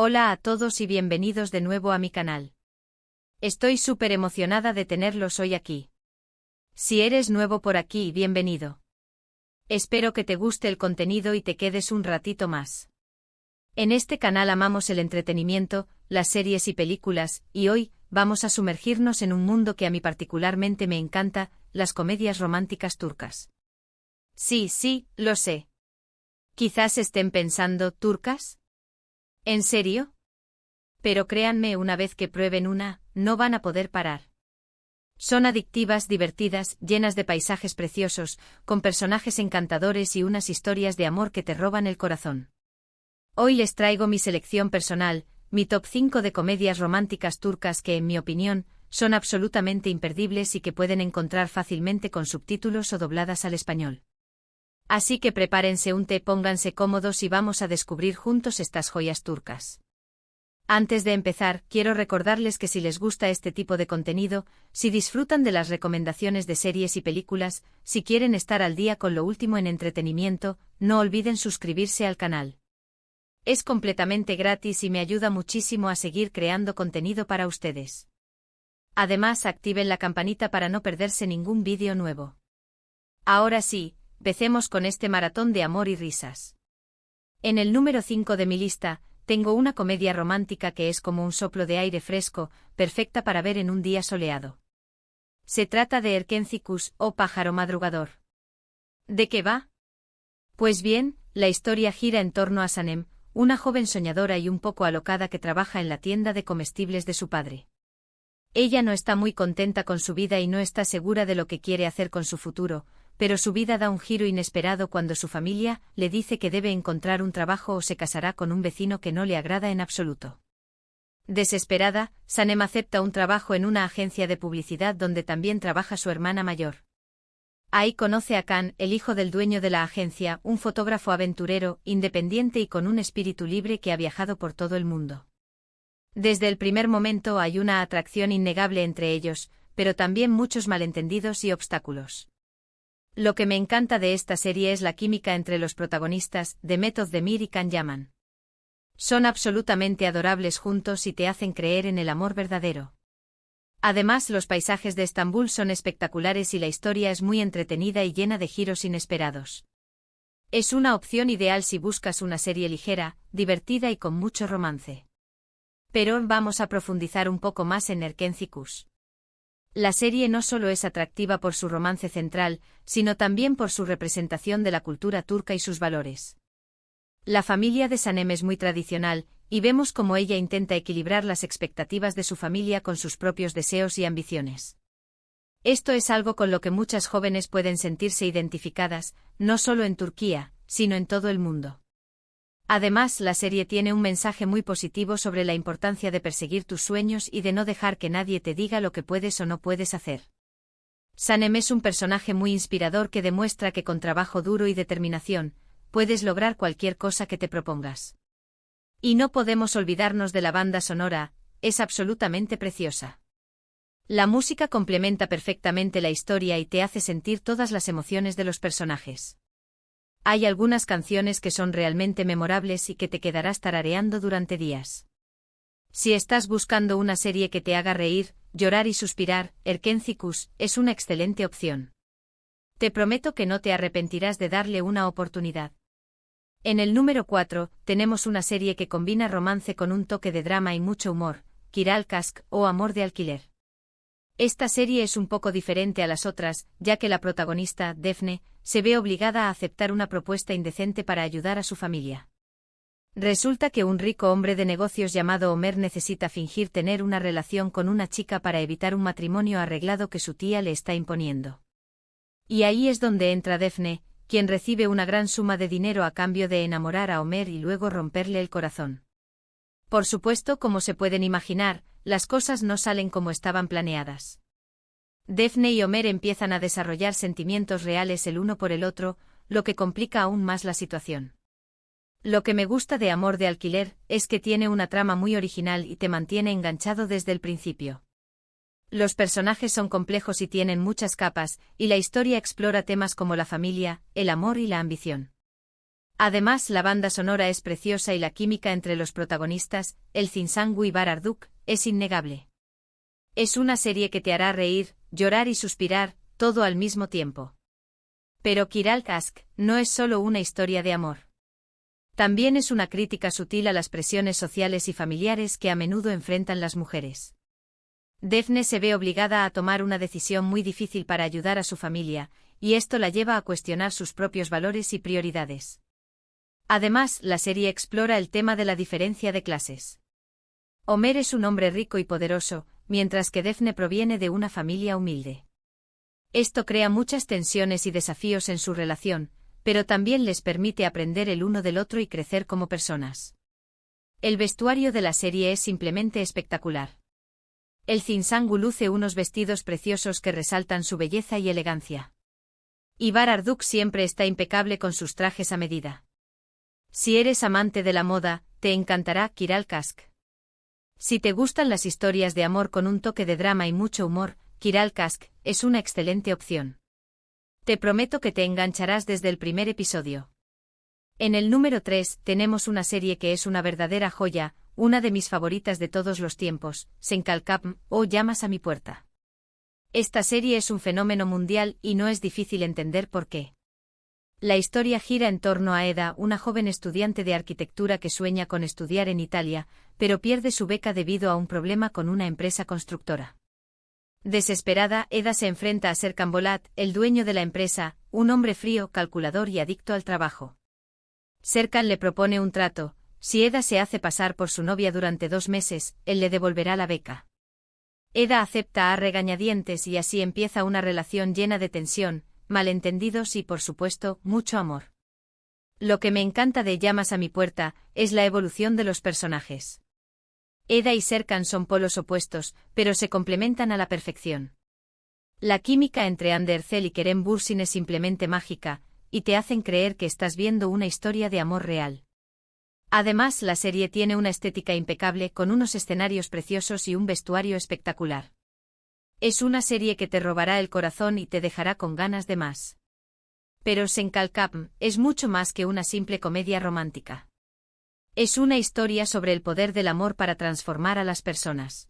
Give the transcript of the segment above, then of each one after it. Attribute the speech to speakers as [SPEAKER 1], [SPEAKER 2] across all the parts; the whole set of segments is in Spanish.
[SPEAKER 1] Hola a todos y bienvenidos de nuevo a mi canal. Estoy súper emocionada de tenerlos hoy aquí. Si eres nuevo por aquí, bienvenido. Espero que te guste el contenido y te quedes un ratito más. En este canal amamos el entretenimiento, las series y películas, y hoy vamos a sumergirnos en un mundo que a mí particularmente me encanta, las comedias románticas turcas. Sí, lo sé. Quizás estén pensando, ¿turcas? ¿En serio? Pero créanme, una vez que prueben una, no van a poder parar. Son adictivas, divertidas, llenas de paisajes preciosos, con personajes encantadores y unas historias de amor que te roban el corazón. Hoy les traigo mi selección personal, mi top 5 de comedias románticas turcas que, en mi opinión, son absolutamente imperdibles y que pueden encontrar fácilmente con subtítulos o dobladas al español. Así que prepárense un té, pónganse cómodos y vamos a descubrir juntos estas joyas turcas. Antes de empezar, quiero recordarles que si les gusta este tipo de contenido, si disfrutan de las recomendaciones de series y películas, si quieren estar al día con lo último en entretenimiento, no olviden suscribirse al canal. Es completamente gratis y me ayuda muchísimo a seguir creando contenido para ustedes. Además, activen la campanita para no perderse ningún vídeo nuevo. Ahora sí, empecemos con este maratón de amor y risas. En el número 5 de mi lista, tengo una comedia romántica que es como un soplo de aire fresco, perfecta para ver en un día soleado. Se trata de Erkenci o Pájaro Madrugador. ¿De qué va? Pues bien, la historia gira en torno a Sanem, una joven soñadora y un poco alocada que trabaja en la tienda de comestibles de su padre. Ella no está muy contenta con su vida y no está segura de lo que quiere hacer con su futuro, pero su vida da un giro inesperado cuando su familia le dice que debe encontrar un trabajo o se casará con un vecino que no le agrada en absoluto. Desesperada, Sanem acepta un trabajo en una agencia de publicidad donde también trabaja su hermana mayor. Ahí conoce a Can, el hijo del dueño de la agencia, un fotógrafo aventurero, independiente y con un espíritu libre que ha viajado por todo el mundo. Desde el primer momento hay una atracción innegable entre ellos, pero también muchos malentendidos y obstáculos. Lo que me encanta de esta serie es la química entre los protagonistas, Demet Özdemir y Can Yaman. Son absolutamente adorables juntos y te hacen creer en el amor verdadero. Además, los paisajes de Estambul son espectaculares y la historia es muy entretenida y llena de giros inesperados. Es una opción ideal si buscas una serie ligera, divertida y con mucho romance. Pero vamos a profundizar un poco más en Erkenci. La serie no solo es atractiva por su romance central, sino también por su representación de la cultura turca y sus valores. La familia de Sanem es muy tradicional, y vemos cómo ella intenta equilibrar las expectativas de su familia con sus propios deseos y ambiciones. Esto es algo con lo que muchas jóvenes pueden sentirse identificadas, no solo en Turquía, sino en todo el mundo. Además, la serie tiene un mensaje muy positivo sobre la importancia de perseguir tus sueños y de no dejar que nadie te diga lo que puedes o no puedes hacer. Sanem es un personaje muy inspirador que demuestra que con trabajo duro y determinación, puedes lograr cualquier cosa que te propongas. Y no podemos olvidarnos de la banda sonora, es absolutamente preciosa. La música complementa perfectamente la historia y te hace sentir todas las emociones de los personajes. Hay algunas canciones que son realmente memorables y que te quedarás tarareando durante días. Si estás buscando una serie que te haga reír, llorar y suspirar, Erkenci es una excelente opción. Te prometo que no te arrepentirás de darle una oportunidad. En el número 4, tenemos una serie que combina romance con un toque de drama y mucho humor, Kiral Kask o Amor de Alquiler. Esta serie es un poco diferente a las otras, ya que la protagonista, Defne, se ve obligada a aceptar una propuesta indecente para ayudar a su familia. Resulta que un rico hombre de negocios llamado Ömer necesita fingir tener una relación con una chica para evitar un matrimonio arreglado que su tía le está imponiendo. Y ahí es donde entra Defne, quien recibe una gran suma de dinero a cambio de enamorar a Ömer y luego romperle el corazón. Por supuesto, como se pueden imaginar, las cosas no salen como estaban planeadas. Defne y Ömer empiezan a desarrollar sentimientos reales el uno por el otro, lo que complica aún más la situación. Lo que me gusta de Amor de Alquiler es que tiene una trama muy original y te mantiene enganchado desde el principio. Los personajes son complejos y tienen muchas capas, y la historia explora temas como la familia, el amor y la ambición. Además, la banda sonora es preciosa y la química entre los protagonistas, Elçin Sangu y Ibar Arduk, es innegable. Es una serie que te hará reír, llorar y suspirar, todo al mismo tiempo. Pero Kiral Aşk no es solo una historia de amor. También es una crítica sutil a las presiones sociales y familiares que a menudo enfrentan las mujeres. Defne se ve obligada a tomar una decisión muy difícil para ayudar a su familia, y esto la lleva a cuestionar sus propios valores y prioridades. Además, la serie explora el tema de la diferencia de clases. Homer es un hombre rico y poderoso, mientras que Defne proviene de una familia humilde. Esto crea muchas tensiones y desafíos en su relación, pero también les permite aprender el uno del otro y crecer como personas. El vestuario de la serie es simplemente espectacular. Elçin Sangu luce unos vestidos preciosos que resaltan su belleza y elegancia. Ibar Arduk siempre está impecable con sus trajes a medida. Si eres amante de la moda, te encantará Kiral Aşk. Si te gustan las historias de amor con un toque de drama y mucho humor, Kiral Aşk es una excelente opción. Te prometo que te engancharás desde el primer episodio. En el número 3 tenemos una serie que es una verdadera joya, una de mis favoritas de todos los tiempos, Senkalkapm o Llamas a mi puerta. Esta serie es un fenómeno mundial y no es difícil entender por qué. La historia gira en torno a Eda, una joven estudiante de arquitectura que sueña con estudiar en Italia, pero pierde su beca debido a un problema con una empresa constructora. Desesperada, Eda se enfrenta a Serkan Bolat, el dueño de la empresa, un hombre frío, calculador y adicto al trabajo. Serkan le propone un trato: si Eda se hace pasar por su novia durante 2 meses, él le devolverá la beca. Eda acepta a regañadientes y así empieza una relación llena de tensión, malentendidos y, por supuesto, mucho amor. Lo que me encanta de Llamas a mi puerta es la evolución de los personajes. Eda y Serkan son polos opuestos, pero se complementan a la perfección. La química entre Andercel y Kerem Bürsin es simplemente mágica, y te hacen creer que estás viendo una historia de amor real. Además, la serie tiene una estética impecable con unos escenarios preciosos y un vestuario espectacular. Es una serie que te robará el corazón y te dejará con ganas de más. Pero Senkalkapm es mucho más que una simple comedia romántica. Es una historia sobre el poder del amor para transformar a las personas.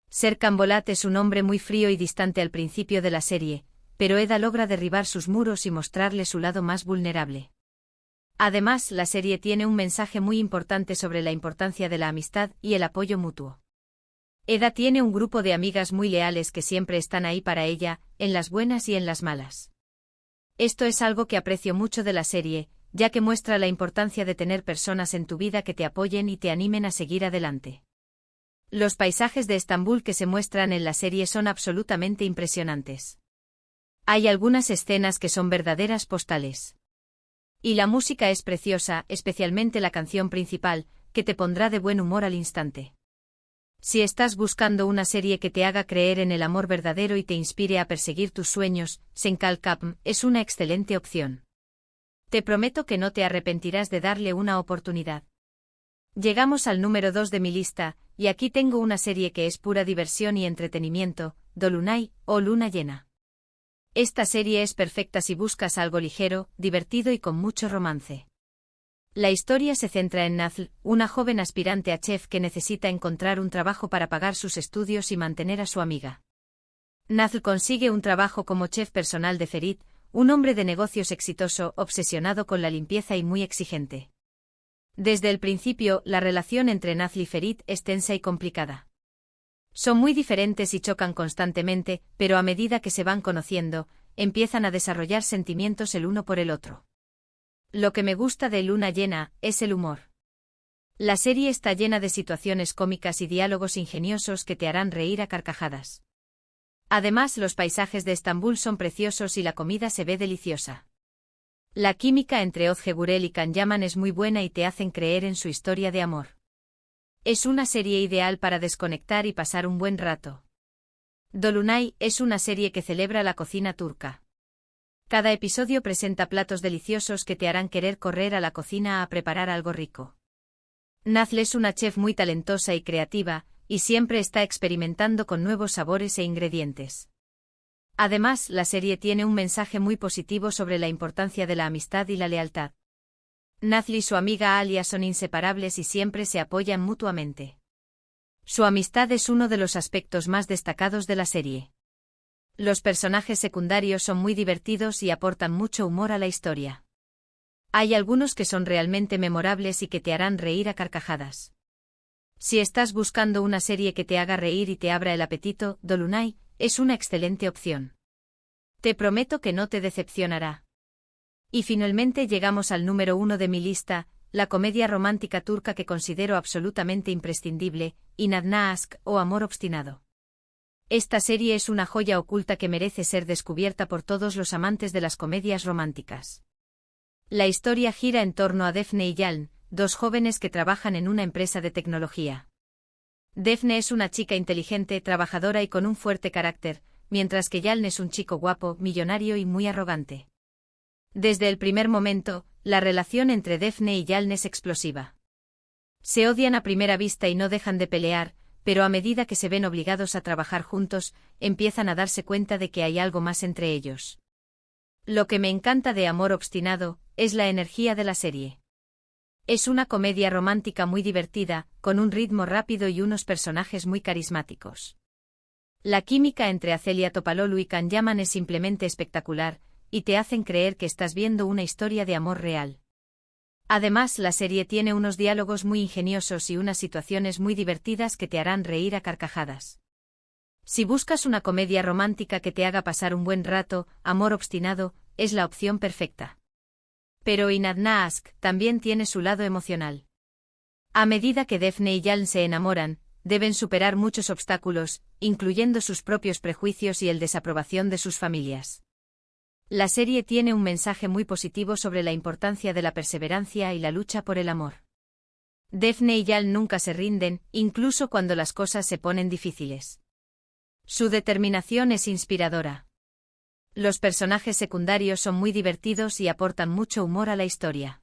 [SPEAKER 1] Serkan Bolat es un hombre muy frío y distante al principio de la serie, pero Eda logra derribar sus muros y mostrarle su lado más vulnerable. Además, la serie tiene un mensaje muy importante sobre la importancia de la amistad y el apoyo mutuo. Eda tiene un grupo de amigas muy leales que siempre están ahí para ella, en las buenas y en las malas. Esto es algo que aprecio mucho de la serie, ya que muestra la importancia de tener personas en tu vida que te apoyen y te animen a seguir adelante. Los paisajes de Estambul que se muestran en la serie son absolutamente impresionantes. Hay algunas escenas que son verdaderas postales. Y la música es preciosa, especialmente la canción principal, que te pondrá de buen humor al instante. Si estás buscando una serie que te haga creer en el amor verdadero y te inspire a perseguir tus sueños, Senkalkapm es una excelente opción. Te prometo que no te arrepentirás de darle una oportunidad. Llegamos al número 2 de mi lista, y aquí tengo una serie que es pura diversión y entretenimiento, Dolunay, o Luna Llena. Esta serie es perfecta si buscas algo ligero, divertido y con mucho romance. La historia se centra en Nazl, una joven aspirante a chef que necesita encontrar un trabajo para pagar sus estudios y mantener a su amiga. Nazl consigue un trabajo como chef personal de Ferit, un hombre de negocios exitoso, obsesionado con la limpieza y muy exigente. Desde el principio, la relación entre Nazl y Ferit es tensa y complicada. Son muy diferentes y chocan constantemente, pero a medida que se van conociendo, empiezan a desarrollar sentimientos el uno por el otro. Lo que me gusta de Luna Llena es el humor. La serie está llena de situaciones cómicas y diálogos ingeniosos que te harán reír a carcajadas. Además, los paisajes de Estambul son preciosos y la comida se ve deliciosa. La química entre Özge Gürel y Can Yaman es muy buena y te hacen creer en su historia de amor. Es una serie ideal para desconectar y pasar un buen rato. Dolunay es una serie que celebra la cocina turca. Cada episodio presenta platos deliciosos que te harán querer correr a la cocina a preparar algo rico. Nazl es una chef muy talentosa y creativa, y siempre está experimentando con nuevos sabores e ingredientes. Además, la serie tiene un mensaje muy positivo sobre la importancia de la amistad y la lealtad. Nazlı y su amiga Alia son inseparables y siempre se apoyan mutuamente. Su amistad es uno de los aspectos más destacados de la serie. Los personajes secundarios son muy divertidos y aportan mucho humor a la historia. Hay algunos que son realmente memorables y que te harán reír a carcajadas. Si estás buscando una serie que te haga reír y te abra el apetito, Dolunay es una excelente opción. Te prometo que no te decepcionará. Y finalmente llegamos al número 1 de mi lista, la comedia romántica turca que considero absolutamente imprescindible, İnadına Aşk o Amor Obstinado. Esta serie es una joya oculta que merece ser descubierta por todos los amantes de las comedias románticas. La historia gira en torno a Defne y Yalın, dos jóvenes que trabajan en una empresa de tecnología. Defne es una chica inteligente, trabajadora y con un fuerte carácter, mientras que Yalın es un chico guapo, millonario y muy arrogante. Desde el primer momento, la relación entre Defne y Yalın es explosiva. Se odian a primera vista y no dejan de pelear, pero a medida que se ven obligados a trabajar juntos, empiezan a darse cuenta de que hay algo más entre ellos. Lo que me encanta de Amor Obstinado es la energía de la serie. Es una comedia romántica muy divertida, con un ritmo rápido y unos personajes muy carismáticos. La química entre Acelia Topaloglu y Can Yaman es simplemente espectacular, y te hacen creer que estás viendo una historia de amor real. Además, la serie tiene unos diálogos muy ingeniosos y unas situaciones muy divertidas que te harán reír a carcajadas. Si buscas una comedia romántica que te haga pasar un buen rato, Amor Obstinado es la opción perfecta. Pero İnadına Aşk también tiene su lado emocional. A medida que Defne y Yalın se enamoran, deben superar muchos obstáculos, incluyendo sus propios prejuicios y el desaprobación de sus familias. La serie tiene un mensaje muy positivo sobre la importancia de la perseverancia y la lucha por el amor. Defne y Yalın nunca se rinden, incluso cuando las cosas se ponen difíciles. Su determinación es inspiradora. Los personajes secundarios son muy divertidos y aportan mucho humor a la historia.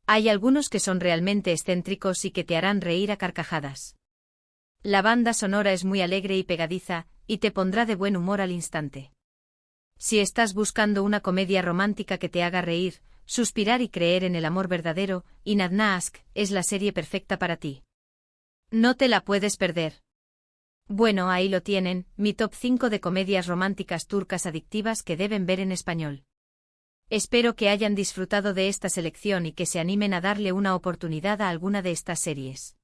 [SPEAKER 1] Hay algunos que son realmente excéntricos y que te harán reír a carcajadas. La banda sonora es muy alegre y pegadiza, y te pondrá de buen humor al instante. Si estás buscando una comedia romántica que te haga reír, suspirar y creer en el amor verdadero, İnadına Aşk es la serie perfecta para ti. No te la puedes perder. Bueno, ahí lo tienen, mi top 5 de comedias románticas turcas adictivas que deben ver en español. Espero que hayan disfrutado de esta selección y que se animen a darle una oportunidad a alguna de estas series.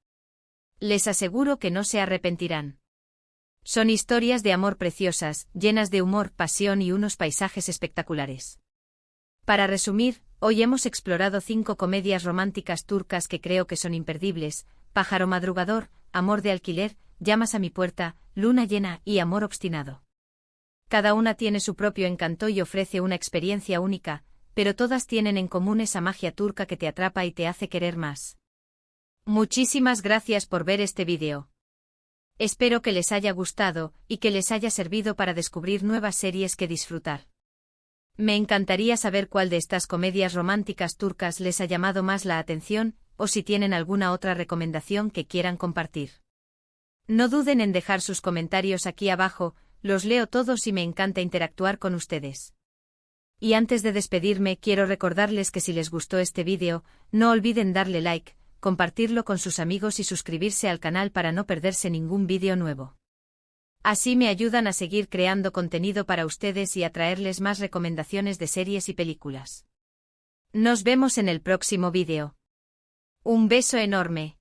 [SPEAKER 1] Les aseguro que no se arrepentirán. Son historias de amor preciosas, llenas de humor, pasión y unos paisajes espectaculares. Para resumir, hoy hemos explorado 5 comedias románticas turcas que creo que son imperdibles: Pájaro Madrugador, Amor de Alquiler, Llamas a mi puerta, Luna Llena y Amor Obstinado. Cada una tiene su propio encanto y ofrece una experiencia única, pero todas tienen en común esa magia turca que te atrapa y te hace querer más. Muchísimas gracias por ver este vídeo. Espero que les haya gustado y que les haya servido para descubrir nuevas series que disfrutar. Me encantaría saber cuál de estas comedias románticas turcas les ha llamado más la atención, o si tienen alguna otra recomendación que quieran compartir. No duden en dejar sus comentarios aquí abajo, los leo todos y me encanta interactuar con ustedes. Y antes de despedirme, quiero recordarles que si les gustó este vídeo, no olviden darle like, compartirlo con sus amigos y suscribirse al canal para no perderse ningún vídeo nuevo. Así me ayudan a seguir creando contenido para ustedes y a traerles más recomendaciones de series y películas. Nos vemos en el próximo vídeo. Un beso enorme.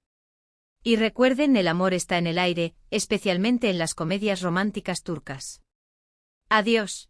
[SPEAKER 1] Y recuerden, el amor está en el aire, especialmente en las comedias románticas turcas. Adiós.